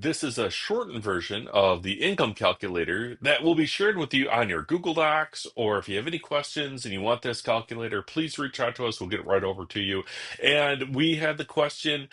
this is a shortened version of the income calculator that will be shared with you on your Google Docs. Or if you have any questions and you want this calculator, please reach out to us. We'll get it right over to you. And we had the question,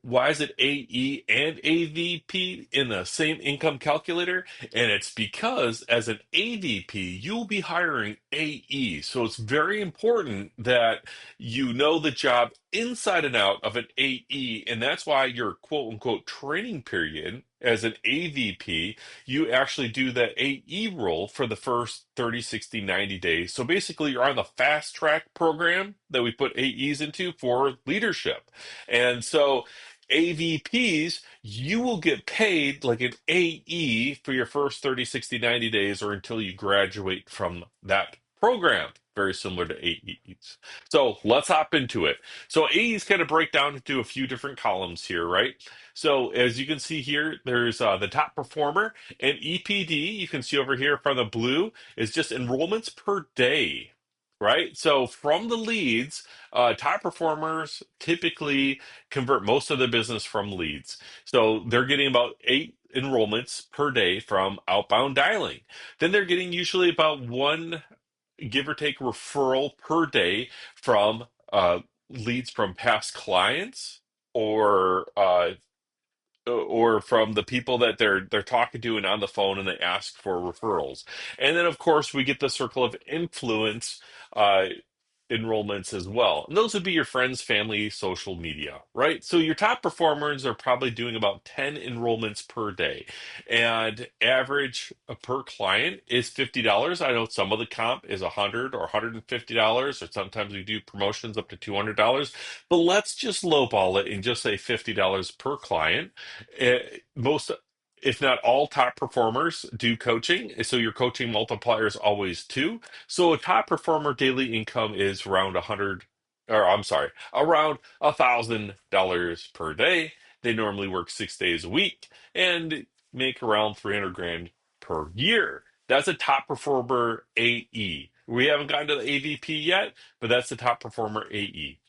why is it AE and AVP in the same income calculator? And it's because as an AVP, you'll be hiring AE. So it's very important that you know the job inside and out of an AE, and that's why your quote unquote training period as an AVP, you actually do the AE role for the first 30, 60, 90 days. So basically, you're on the fast track program that we put AEs into for leadership. And so, AVPs, you will get paid like an AE for your first 30, 60, 90 days or until you graduate from that program. Very similar to AEs. So let's hop into it. So AEs kind of break down into a few different columns here, right? So as you can see here, there's the top performer and EPD. You can see over here from the blue is just enrollments per day, right? So from the leads, top performers typically convert most of their business from leads. So they're getting about 8 enrollments per day from outbound dialing. Then they're getting usually about one give or take referral per day from leads from past clients or from the people that they're talking to and on the phone and they ask for referrals. And then of course we get the circle of influence enrollments as well. And those would be your friends, family, social media, right? So your top performers are probably doing about 10 enrollments per day. And average per client is $50. I know some of the comp is 100 or $150, or sometimes we do promotions up to $200. But let's just lowball it and just say $50 per client. Most, if not all, top performers do coaching. So your coaching multiplier is always two. So a top performer daily income is around 100, or I'm sorry, around $1,000 per day. They normally work 6 days a week and make around 300 grand per year. That's a top performer AE. We haven't gotten to the AVP yet, but that's the top performer AE.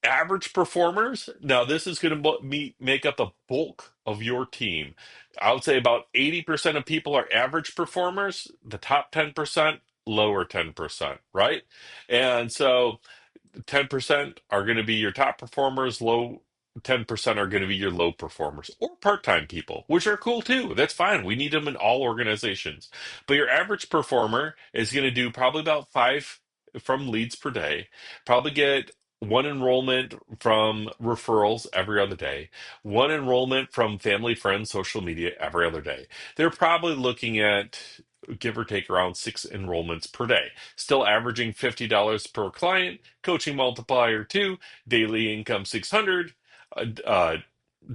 Average performers, now this is going to make up the bulk of your team. I would say about 80% of people are average performers, the top 10%, lower 10%, right? And so 10% are going to be your top performers, low 10% are going to be your low performers or part-time people, which are cool too. That's fine. We need them in all organizations. But your average performer is going to do probably about 5 from leads per day, probably get one enrollment from referrals every other day, one enrollment from family, friends, social media every other day. They're probably looking at give or take around 6 enrollments per day, still averaging $50 per client, coaching multiplier 2, daily income 600,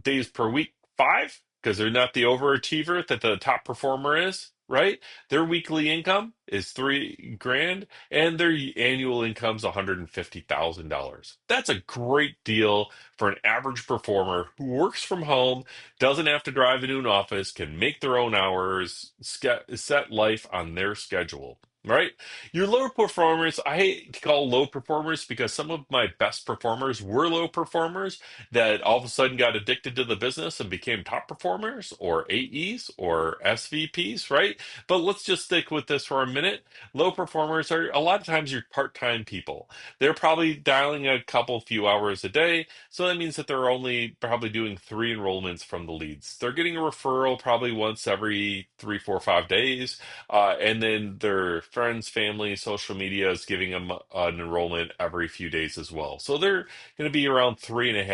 days per week 5, because they're not the overachiever that the top performer is, right? Their weekly income is 3 grand and their annual income's $150,000. That's a great deal for an average performer who works from home, doesn't have to drive into an office, can make their own hours, set life on their schedule. Right? Your lower performers, I hate to call low performers because some of my best performers were low performers that all of a sudden got addicted to the business and became top performers or AEs or SVPs, right? But let's just stick with this for a minute. Low performers are a lot of times your part-time people. They're probably dialing a couple few hours a day, so that means that they're only probably doing 3 enrollments from the leads. They're getting a referral probably once every 3, 4, 5 days, and then their friends, family, social media is giving them an enrollment every few days as well. So they're going to be around 3.5,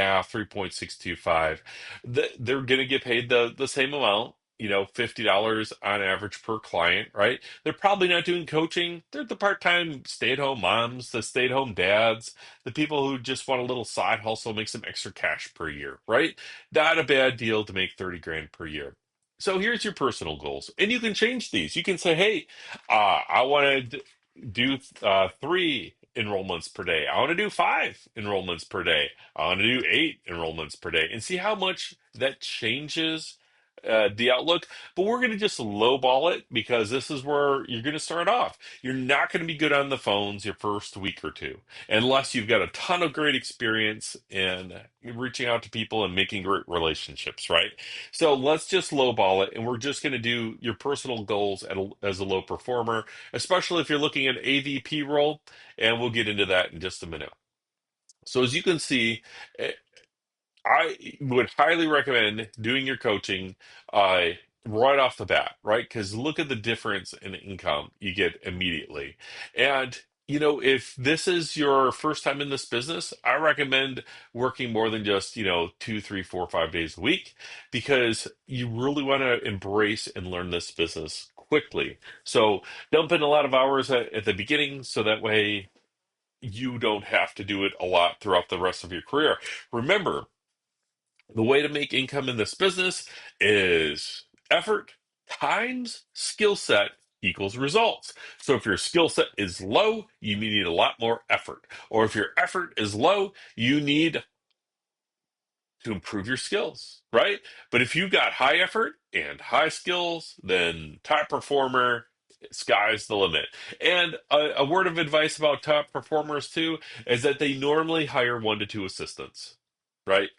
3.625. They're going to get paid the same amount. $50 on average per client, right? They're probably not doing coaching. They're the part-time stay-at-home moms, the stay-at-home dads, the people who just want a little side hustle, make some extra cash per year, right? Not a bad deal to make 30 grand per year. So here's your personal goals, and you can change these. You can say, "Hey, I want to do 3 enrollments per day. I want to do 5 enrollments per day. I want to do 8 enrollments per day," and see how much that changes. the outlook, but we're going to just lowball it because this is where you're going to start off. You're not going to be good on the phones your first week or two unless you've got a ton of great experience in reaching out to people and making great relationships, right? So let's just lowball it, and we're just going to do your personal goals as a low performer, especially if you're looking at AVP role, and we'll get into that in just a minute. So as you can see, eh, I would highly recommend doing your coaching uh, right off the bat, right? Because look at the difference in income you get immediately. And, if this is your first time in this business, I recommend working more than just, 2, 3, 4, 5 days a week because you really want to embrace and learn this business quickly. So dump in a lot of hours at the beginning so that way you don't have to do it a lot throughout the rest of your career. Remember, the way to make income in this business is effort times skill set equals results. So if your skill set is low, you need a lot more effort. Or if your effort is low, you need to improve your skills, right? But if you got high effort and high skills, then top performer, sky's the limit. And a word of advice about top performers too is that they normally hire 1 to 2 assistants, right?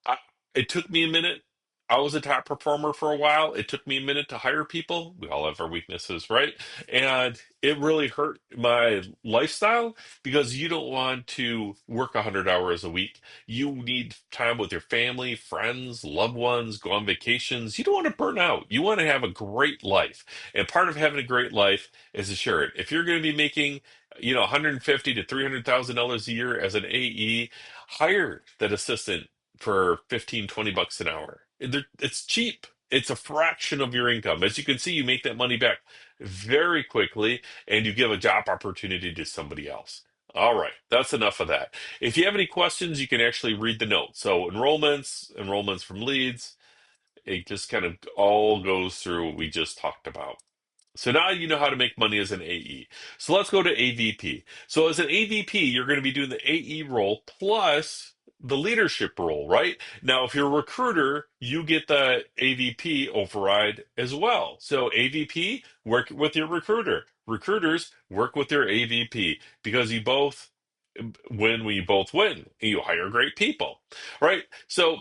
I, it took me a minute. I was a top performer for a while. It took me a minute to hire people. We all have our weaknesses, right? And it really hurt my lifestyle because you don't want to work 100 hours a week. You need time with your family, friends, loved ones, go on vacations. You don't want to burn out. You want to have a great life. And part of having a great life is to share it. If you're going to be making, 150 to $300,000 a year as an AE, hire that assistant for 15, $20 an hour. It's cheap. It's a fraction of your income. As you can see, you make that money back very quickly and you give a job opportunity to somebody else. All right, that's enough of that. If you have any questions, you can actually read the notes. So enrollments from leads, it just kind of all goes through what we just talked about. So now you know how to make money as an AE. So let's go to AVP. So as an AVP, you're going to be doing the AE role plus the leadership role, right? Now, if you're a recruiter, you get the AVP override as well. So AVP, work with your recruiter. Recruiters work with their AVP because you both win when you both win. You hire great people, right? So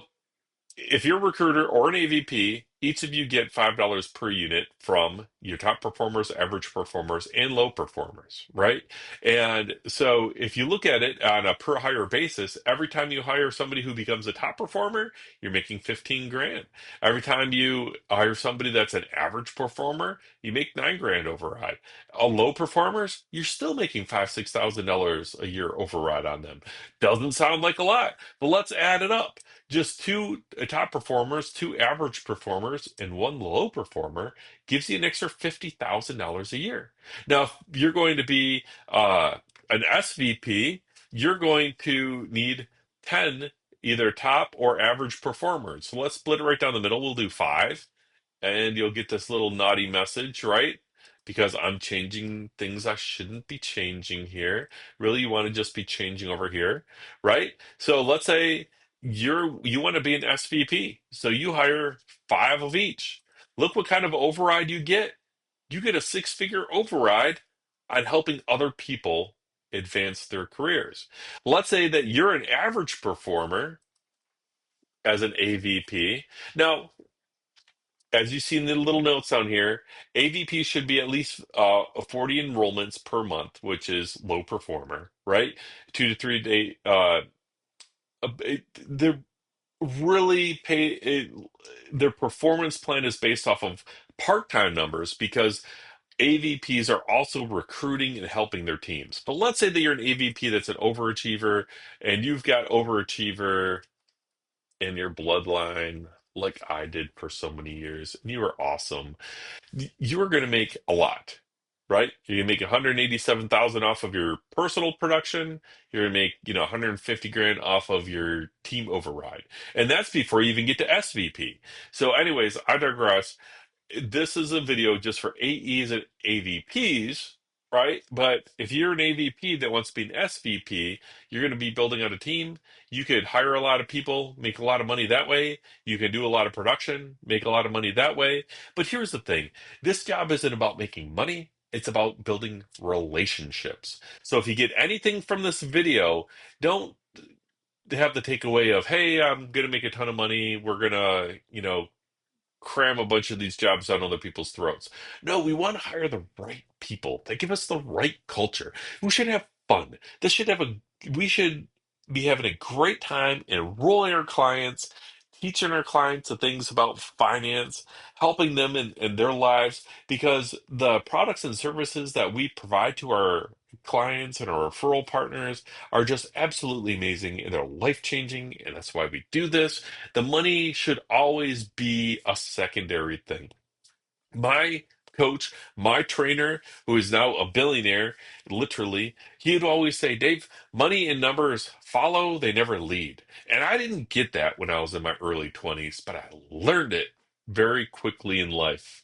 if you're a recruiter or an AVP, each of you get $5 per unit from your top performers, average performers, and low performers, right? And so if you look at it on a per hire basis, every time you hire somebody who becomes a top performer, you're making 15 grand. Every time you hire somebody that's an average performer, you make 9 grand override. A low performers, you're still making $5,000, $6,000 a year override on them. Doesn't sound like a lot, but let's add it up. Just two top performers, two average performers, and one low performer gives you an extra $50,000 a year. Now, if you're going to be an SVP, you're going to need 10 either top or average performers. So let's split it right down the middle. We'll do five and you'll get this little naughty message, right? Because I'm changing things I shouldn't be changing here. Really, you want to just be changing over here, right? So let's say you want to be an SVP, so you hire five of each. Look what kind of override you get. You get a six-figure override on helping other people advance their careers. Let's say that you're an average performer as an AVP. Now, as you see in the little notes on here, AVP should be at least 40 enrollments per month, which is low performer, right? 2 to 3 day. They're really their performance plan is based off of part-time numbers because AVPs are also recruiting and helping their teams. But let's say that you're an AVP that's an overachiever and you've got overachiever in your bloodline like I did for so many years, and you were awesome. You are going to make a lot, right? You're going to make 187,000 off of your personal production. You're going to make, 150 grand off of your team override. And that's before you even get to SVP. So anyways, I digress. This is a video just for AEs and AVPs, right? But if you're an AVP that wants to be an SVP, you're going to be building out a team. You could hire a lot of people, make a lot of money that way. You can do a lot of production, make a lot of money that way. But here's the thing, this job isn't about making money. It's about building relationships. So if you get anything from this video, don't have the takeaway of, hey, I'm going to make a ton of money. We're going to, cram a bunch of these jobs down other people's throats. No, we want to hire the right people that give us the right culture. We should have fun. We should be having a great time enrolling our clients, teaching our clients the things about finance, helping them in their lives, because the products and services that we provide to our clients and our referral partners are just absolutely amazing and they're life changing. And that's why we do this. The money should always be a secondary thing. My coach, my trainer, who is now a billionaire, literally, he'd always say, Dave, money and numbers follow, they never lead. And I didn't get that when I was in my early 20s, but I learned it very quickly in life.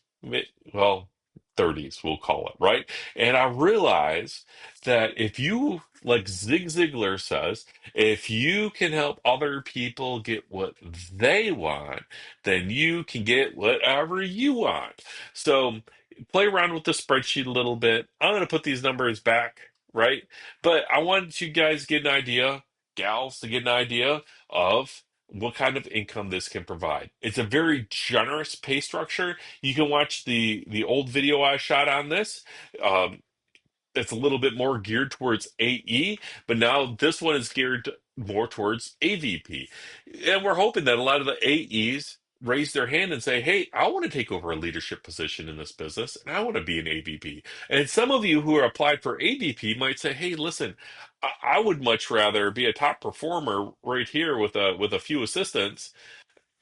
Well, 30s, we'll call it, right? And I realized that if you, like Zig Ziglar says, if you can help other people get what they want, then you can get whatever you want. So play around with the spreadsheet a little bit. I'm going to put these numbers back, right? But I wanted you guys to get an idea, gals, to get an idea of what kind of income this can provide. It's a very generous pay structure. You can watch the old video I shot on this. Um, it's a little bit more geared towards AE, but now this one is geared more towards AVP. And we're hoping that a lot of the AEs raise their hand and say, hey, I want to take over a leadership position in this business and I want to be an AVP. And some of you who are applied for AVP might say, hey, listen, I would much rather be a top performer right here with a few assistants,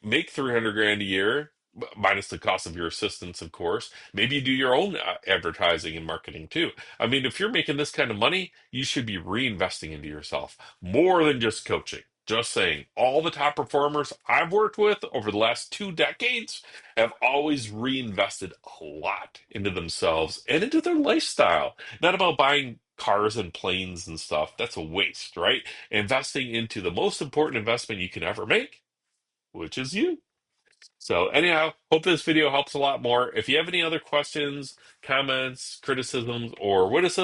make 300 grand a year, minus the cost of your assistants, of course. Maybe you do your own advertising and marketing too. I mean, if you're making this kind of money, you should be reinvesting into yourself more than just coaching. Just saying, all the top performers I've worked with over the last 2 decades have always reinvested a lot into themselves and into their lifestyle. Not about buying cars and planes and stuff. That's a waste, right? Investing into the most important investment you can ever make, which is you. So anyhow, hope this video helps a lot more. If you have any other questions, comments, criticisms, or witticisms,